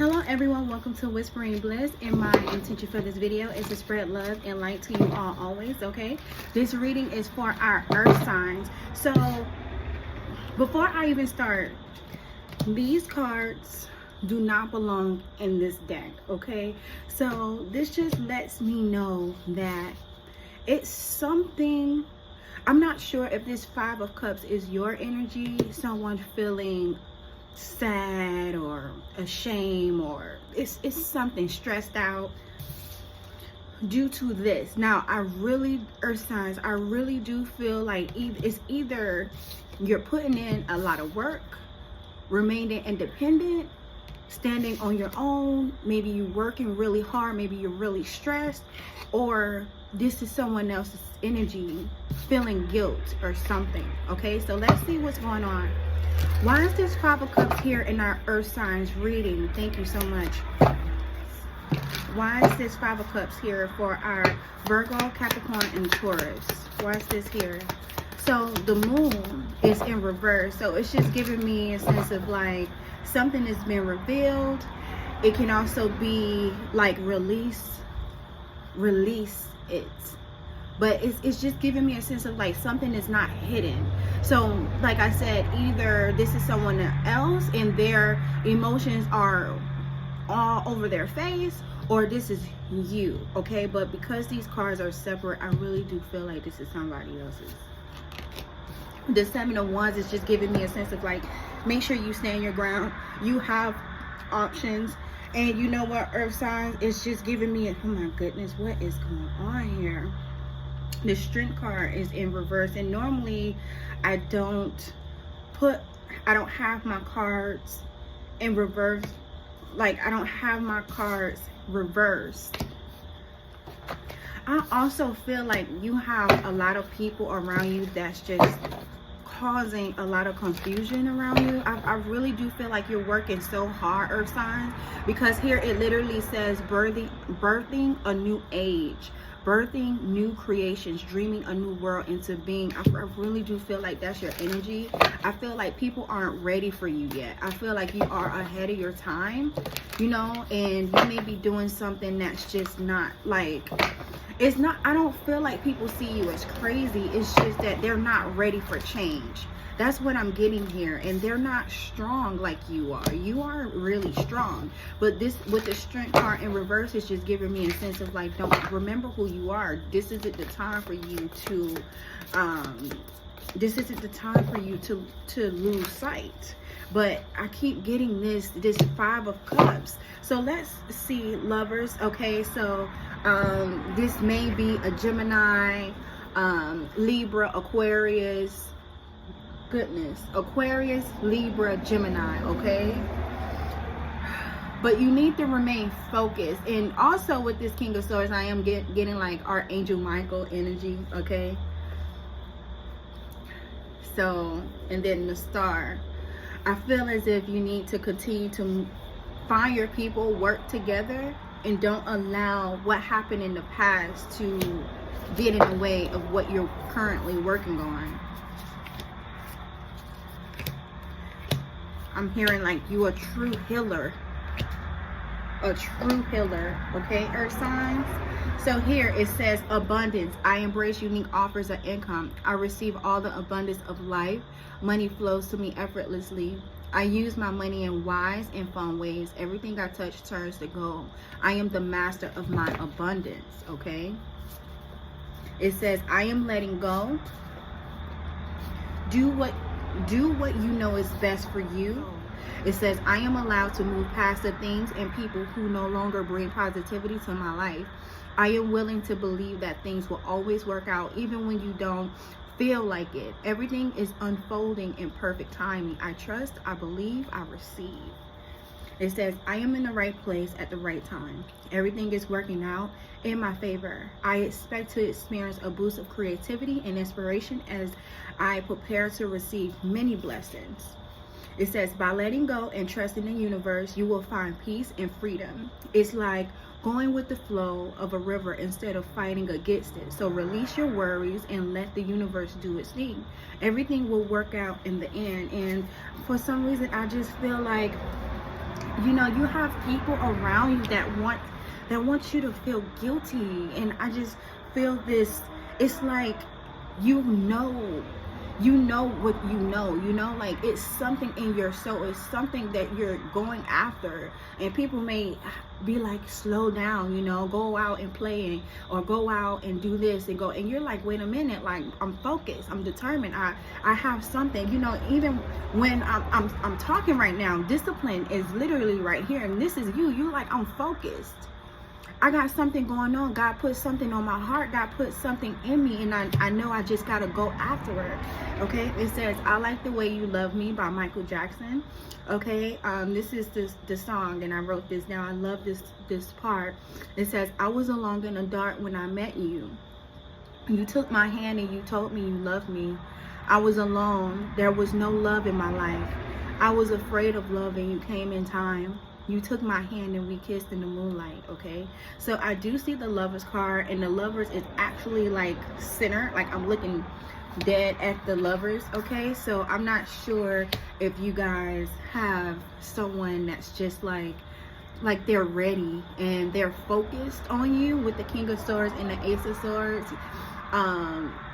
Hello everyone, welcome to Whispering Bliss, and my intention for this video is to spread love and light to you all always, okay? This reading is for our earth signs. So before I even start, these cards do not belong in this deck, okay? So this just lets me know that it's something. I'm not sure if this Five of Cups is your energy, someone feeling sad or ashamed, or it's something, stressed out due to this. Now I really, earth signs, I really do feel like it's either you're putting in a lot of work, remaining independent, standing on your own, maybe you're working really hard, maybe you're really stressed, or this is someone else's energy, feeling guilt or something. Okay, so let's see what's going on. Why is this Five of Cups here in our earth signs reading? Thank you so much. Why is this Five of Cups here for our Virgo, Capricorn, and Taurus? Why is this here? So the moon is in reverse, so it's just giving me a sense of like something has been revealed. It can also be like release it, but it's just giving me a sense of like something is not hidden. So like I said, either this is someone else and their emotions are all over their face, or this is you, okay? But because these cards are separate, I really do feel like this is somebody else's. The Seven of Wands is just giving me a sense of like, make sure you stand your ground. You have options. And you know what, earth signs, it's just giving me oh my goodness, what is going on here? The Strength card is in reverse, and normally I don't have my cards in reverse. Like, I don't have my cards reversed. I also feel like you have a lot of people around you that's just causing a lot of confusion around you. I really do feel like you're working so hard, earth signs, because here it literally says birthing a new age, birthing new creations, dreaming a new world into being. I really do feel like that's your energy. I feel like people aren't ready for you yet. I feel like you are ahead of your time, you know, and you may be doing something that's just not like, it's not, I don't feel like people see you as crazy. It's just that they're not ready for change. That's what I'm getting here. And they're not strong like you are. You are really strong. But this, with the Strength card in reverse, is just giving me a sense of like, don't remember who you are. This isn't the time for you to, to lose sight. But I keep getting this Five of Cups. So let's see, lovers. Okay, so this may be a Gemini, Libra, Aquarius. Goodness, Aquarius, Libra, Gemini, okay? But you need to remain focused. And also with this King of Swords, I am getting like Archangel Michael energy, okay? So, and then the Star. I feel as if you need to continue to find your people, work together, and don't allow what happened in the past to get in the way of what you're currently working on. I'm hearing like you a true healer. A true healer, okay, earth signs? So here it says abundance. I embrace unique offers of income. I receive all the abundance of life. Money flows to me effortlessly. I use my money in wise and fun ways. Everything I touch turns to gold. I am the master of my abundance, okay? It says I am letting go. Do what you know is best for you. It says I am allowed to move past the things and people who no longer bring positivity to my life. I am willing to believe that things will always work out even when you don't feel like it. Everything is unfolding in perfect timing. I trust, I believe, I receive. It says I am in the right place at the right time. Everything is working out in my favor. I expect to experience a boost of creativity and inspiration as I prepare to receive many blessings. It says by letting go and trusting the universe, you will find peace and freedom. It's like going with the flow of a river instead of fighting against it. So release your worries and let the universe do its thing. Everything will work out in the end. And for some reason, I just feel like You know, you have people around you that want you to feel guilty, and I just feel this. It's like, you know what you know, like it's something in your soul, it's something that you're going after, and people may be like, slow down, you know, go out and play, or go out and do this and go, and you're like, wait a minute, like I'm focused, I'm determined, I have something, you know. Even when I'm talking right now, discipline is literally right here, and this is you like, I'm focused, I got something going on, God put something on my heart, God put something in me, and I know I just gotta go after it. Okay, it says, I Like the Way You Love Me by Michael Jackson. Okay, this is the song, and I wrote this down. I love this part. It says, I was alone in the dark when I met you. You took my hand and you told me you loved me. I was alone, there was no love in my life. I was afraid of love and you came in time. You took my hand and we kissed in the moonlight. Okay, so I do see the Lovers card, and the Lovers is actually like center, like I'm looking dead at the Lovers. Okay, so I'm not sure if you guys have someone that's just like they're ready and they're focused on you with the King of Swords and the Ace of Swords.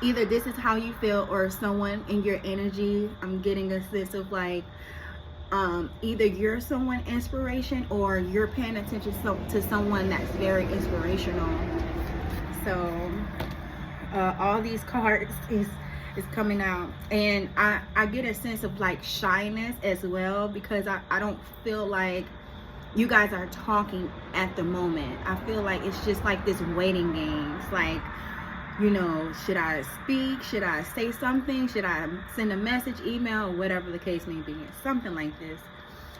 Either this is how you feel, or someone in your energy, I'm getting a sense of like, either you're someone inspiration, or you're paying attention to someone that's very inspirational. So all these cards is coming out, and I get a sense of like shyness as well, because I don't feel like you guys are talking at the moment. I feel like it's just like this waiting game. It's like, you know, should I speak? Should I say something? Should I send a message, email, or whatever the case may be? Something like this.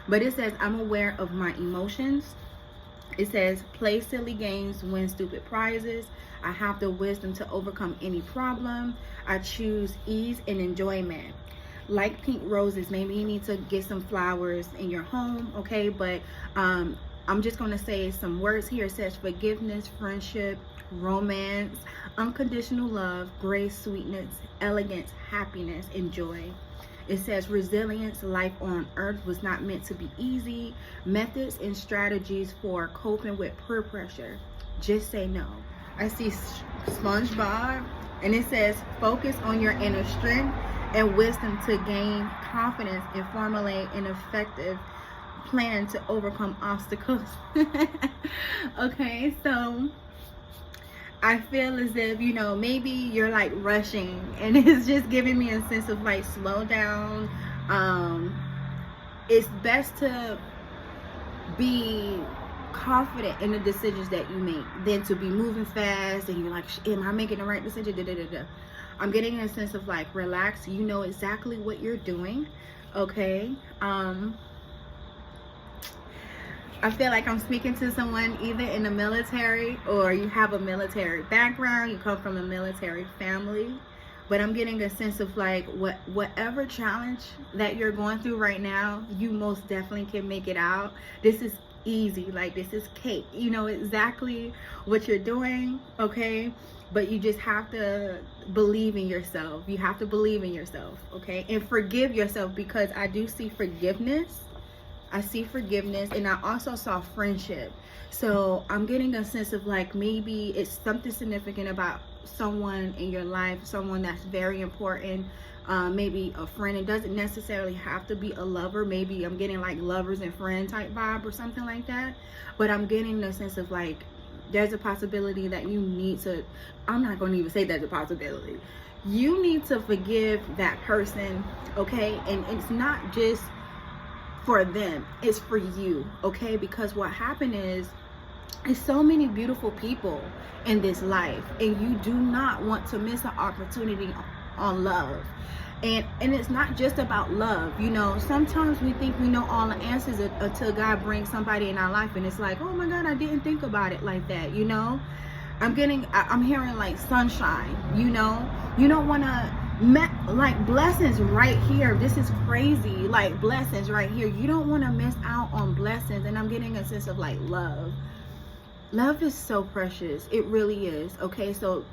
But it says, I'm aware of my emotions. It says, play silly games, win stupid prizes. I have the wisdom to overcome any problem. I choose ease and enjoyment. Like pink roses, maybe you need to get some flowers in your home, okay? But I'm just going to say some words here. It says forgiveness, friendship, romance, unconditional love, grace, sweetness, elegance, happiness, and joy. It says resilience, life on earth was not meant to be easy. Methods and strategies for coping with peer pressure. Just say no. I see SpongeBob, and it says focus on your inner strength and wisdom to gain confidence and formulate an effective plan to overcome obstacles. Okay, so I feel as if, you know, maybe you're like rushing, and it's just giving me a sense of like, slow down. It's best to be confident in the decisions that you make than to be moving fast and you're like, am I making the right decision? I'm getting a sense of like, relax, you know exactly what you're doing. Okay, I feel like I'm speaking to someone either in the military, or you have a military background, you come from a military family. But I'm getting a sense of like, whatever challenge that you're going through right now, you most definitely can make it out. This is easy, like this is cake. You know exactly what you're doing, okay? But you just have to believe in yourself. You have to believe in yourself, okay? And forgive yourself, because I do see forgiveness. I see forgiveness, and I also saw friendship. So I'm getting a sense of like, maybe it's something significant about someone in your life, someone that's very important, maybe a friend. It doesn't necessarily have to be a lover. Maybe I'm getting like lovers and friend type vibe or something like that. But I'm getting the sense of like, there's a possibility that you need to, I'm not going to even say there's a possibility. You need to forgive that person, okay? And it's not just for them, it's for you, okay? Because what happened is so many beautiful people in this life, and you do not want to miss an opportunity on love. And it's not just about love, you know. Sometimes we think we know all the answers until God brings somebody in our life, and it's like, oh my God, I didn't think about it like that, you know. I'm hearing like sunshine, you know. You don't want to like blessings right here. This is crazy, like blessings right here. You don't want to miss out on blessings. And I'm getting a sense of like love is so precious, it really is, okay? So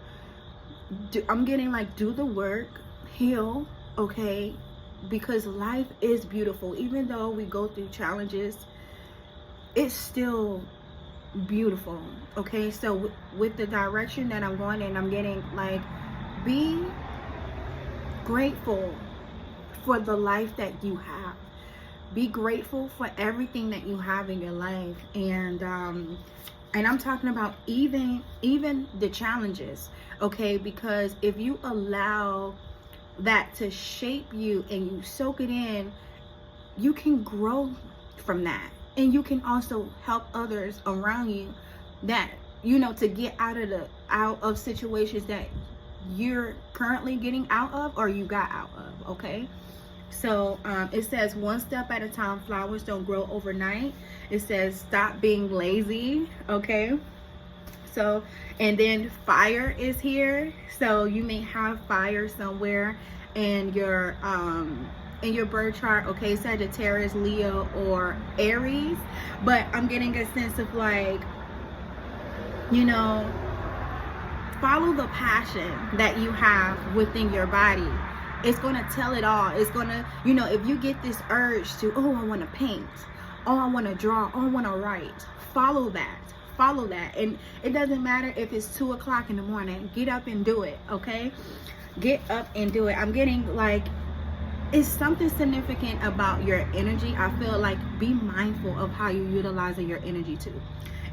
I'm getting like, do the work, heal, okay? Because life is beautiful. Even though we go through challenges, it's still beautiful. Okay, so with the direction that I'm going in, I'm getting like, be grateful for the life that you have. Be grateful for everything that you have in your life. And I'm talking about even the challenges, okay? Because if you allow that to shape you and you soak it in, you can grow from that. And you can also help others around you that, you know, to get out of situations that you're currently getting out of or you got out of, okay? So it says, one step at a time. Flowers don't grow overnight. It says, stop being lazy, okay? So, and then fire is here. So you may have fire somewhere in your birth chart, okay? Sagittarius, Leo, or Aries. But I'm getting a sense of like, you know, follow the passion that you have within your body. It's going to tell it all. It's going to, you know, if you get this urge to, oh, I want to paint, oh, I want to draw, oh, I want to write, follow that. Follow that. And it doesn't matter if it's 2 o'clock in the morning. Get up and do it, okay? Get up and do it. I'm getting like, it's something significant about your energy. I feel like, be mindful of how you're utilizing your energy too.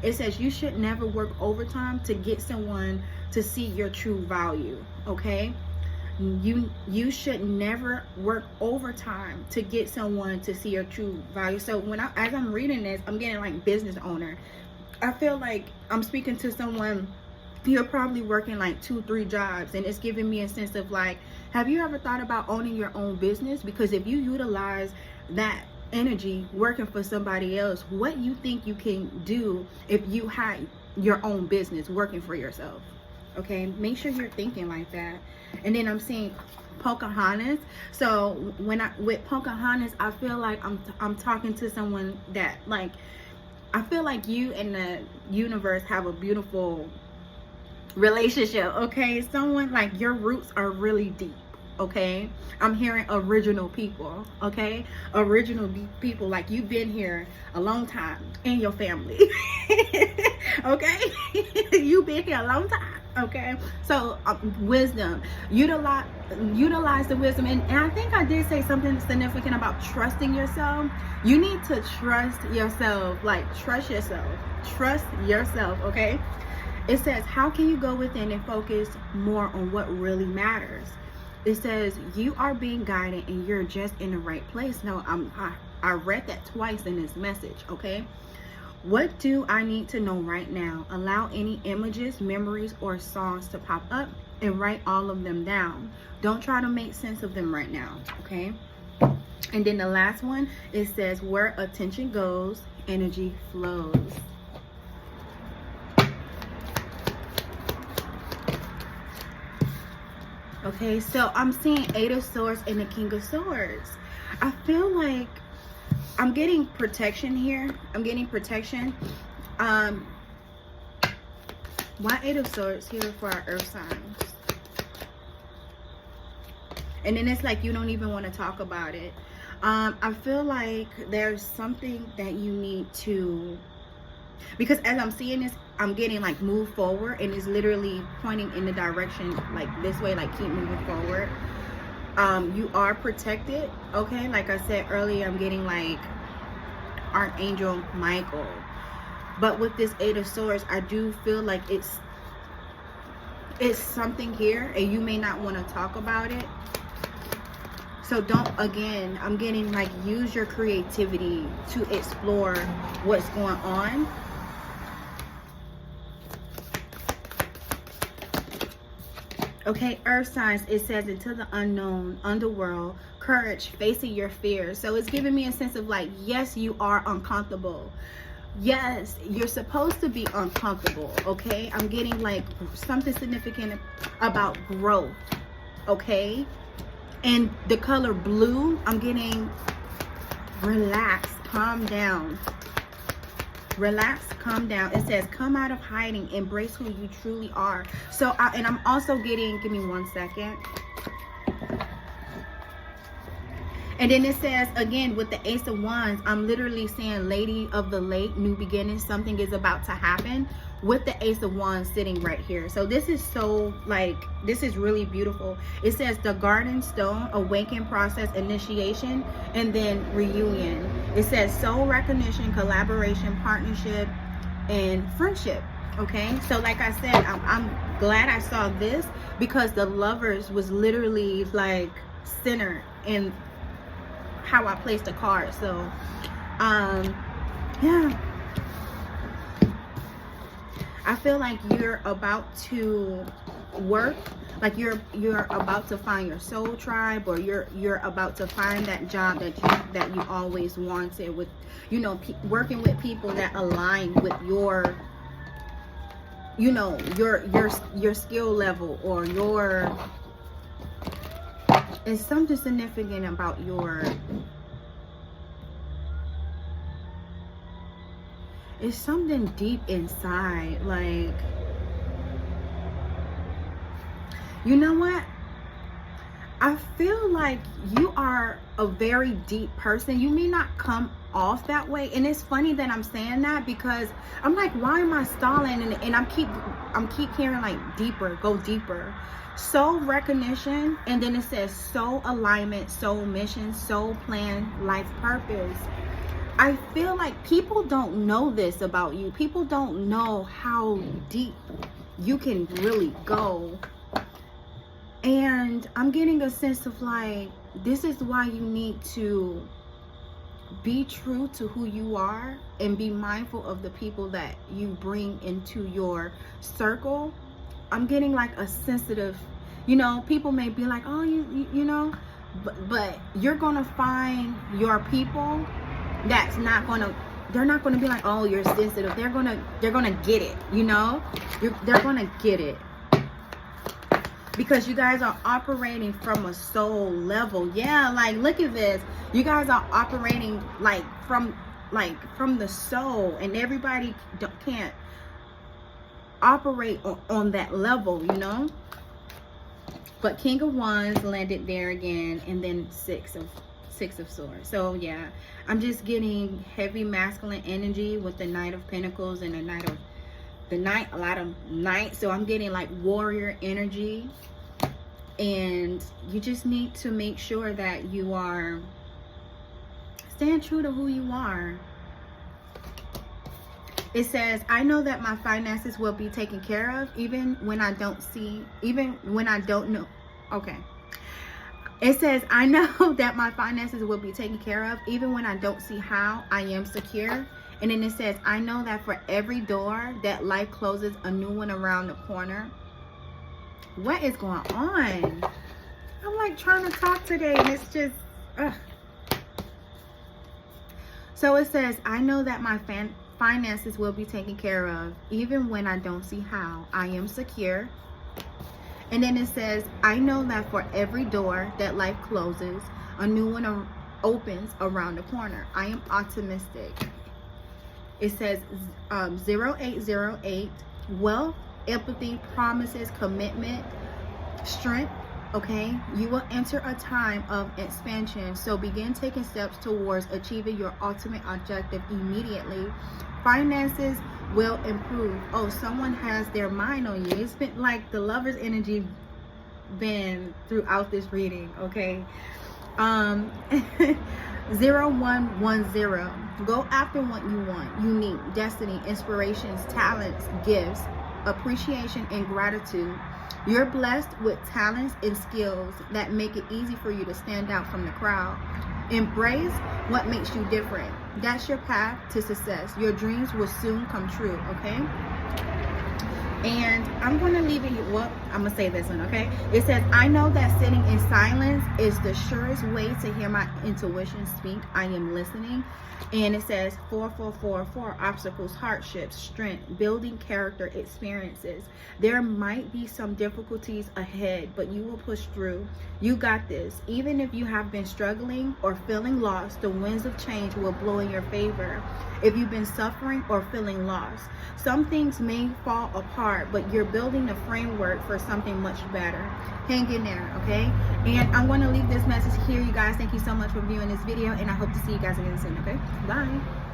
It says you should never work overtime to get someone to see your true value, okay? You should never work overtime to get someone to see your true value. So as I'm reading this, I'm getting like business owner. I feel like I'm speaking to someone, you're probably working like 2-3 jobs, and it's giving me a sense of like, have you ever thought about owning your own business? Because if you utilize that energy working for somebody else, what you think you can do if you had your own business working for yourself? Okay, make sure you're thinking like that. And then I'm seeing Pocahontas. So with Pocahontas, I feel like I'm talking to someone that, like, I feel like you and the universe have a beautiful relationship, okay? Someone like, your roots are really deep, okay? I'm hearing original people, okay? Original people, like you've been here a long time in your family, okay? You've been here a long time, okay? So wisdom, utilize the wisdom. And I think I did say something significant about trusting yourself. You need to trust yourself, like trust yourself, okay? It says, how can you go within and focus more on what really matters? It says, you are being guided and you're just in the right place. Now, I read that twice in this message, okay? What do I need to know right now? Allow any images, memories, or songs to pop up and write all of them down. Don't try to make sense of them right now, okay? And then the last one, it says, where attention goes, energy flows. Okay, so I'm seeing 8 of Swords and the King of Swords. I feel like I'm getting protection here. I'm getting protection. Why 8 of Swords here for our earth signs? And then it's like you don't even want to talk about it. I feel like there's something that you need to, because as I'm seeing this, I'm getting like move forward, and it's literally pointing in the direction like this way, like keep moving forward. You are protected, okay? Like I said earlier, I'm getting like Archangel Michael. But with this 8 of Swords, I do feel like it's something here, and you may not want to talk about it. So don't, again, I'm getting like, use your creativity to explore what's going on. Okay, earth signs, it says, into the unknown, underworld, courage, facing your fears. So it's giving me a sense of like, yes, you are uncomfortable. Yes, you're supposed to be uncomfortable, okay? I'm getting like something significant about growth, okay? And the color blue, I'm getting relax, calm down. Relax, calm down. It says, come out of hiding, embrace who you truly are. So, and I'm also getting, give me one second. And then it says, again, with the Ace of Wands, I'm literally saying Lady of the Lake, new beginnings, something is about to happen with the Ace of Wands sitting right here. So this is so, like, this is really beautiful. It says the Garden Stone, awaken process, initiation, and then reunion. It says soul recognition, collaboration, partnership, and friendship. Okay, so like I said, I'm glad I saw this, because the Lovers was literally like centered in how I placed a card. So yeah, I feel like you're about to work, like you're about to find your soul tribe, or you're about to find that job that you always wanted, with, you know, working with people that align with your, you know, your skill level, or your, it's something significant about your, it's something deep inside. Like, you know what? I feel like you are a very deep person. You may not come off that way, and it's funny that I'm saying that, because I'm like, why am I stalling? And I'm keep hearing like deeper, go deeper. Soul recognition, and then it says soul alignment, soul mission, soul plan, life purpose. I feel like people don't know this about you. People don't know how deep you can really go. And I'm getting a sense of like, this is why you need to be true to who you are, and be mindful of the people that you bring into your circle. I'm getting like a sensitive, you know, people may be like, oh, you know, but you're gonna find your people that's not gonna, they're not gonna be like, oh, you're sensitive. They're gonna get it, you know, they're gonna get it, because you guys are operating from a soul level. Yeah, like, look at this. You guys are operating like from the soul, and everybody can't operate on that level, you know. But King of Wands landed there again, and then Six of Swords. So yeah, I'm just getting heavy masculine energy with the Knight of Pentacles and a lot of Knight. So I'm getting like warrior energy, and you just need to make sure that you are staying true to who you are. It says, I know that my finances will be taken care of, even when I don't know. Okay. It says, I know that my finances will be taken care of, even when I don't see how. I am secure. And then it says, I know that for every door that life closes, a new one around the corner. What is going on? I'm like trying to talk today, and it's just, ugh. So it says, I know that my finances will be taken care of, even when I don't see how. I am secure. And then it says, I know that for every door that life closes, a new one opens around the corner. I am optimistic. It says 0808, wealth, empathy, promises, commitment, strength. Okay, you will enter a time of expansion, so begin taking steps towards achieving your ultimate objective immediately. Finances will improve. Oh, someone has their mind on you. It's been like the Lover's energy been throughout this reading. Okay. 0110, go after what you want. Unique, destiny, inspirations, talents, gifts, appreciation, and gratitude. You're blessed with talents and skills that make it easy for you to stand out from the crowd. Embrace what makes you different. That's your path to success. Your dreams will soon come true, okay? And I'm going to leave it here. Well, I'm going to say this one, okay? It says, I know that sitting in silence is the surest way to hear my intuition speak. I am listening. And it says 4444, obstacles, hardships, strength, building character, experiences. There might be some difficulties ahead, but you will push through. You got this. Even if you have been struggling or feeling lost, the winds of change will blow in your favor. If you've been suffering or feeling lost, some things may fall apart hard, but you're building the framework for something much better. Hang in there, okay? And I'm going to leave this message here, you guys. Thank you so much for viewing this video, and I hope to see you guys again soon, okay? Bye.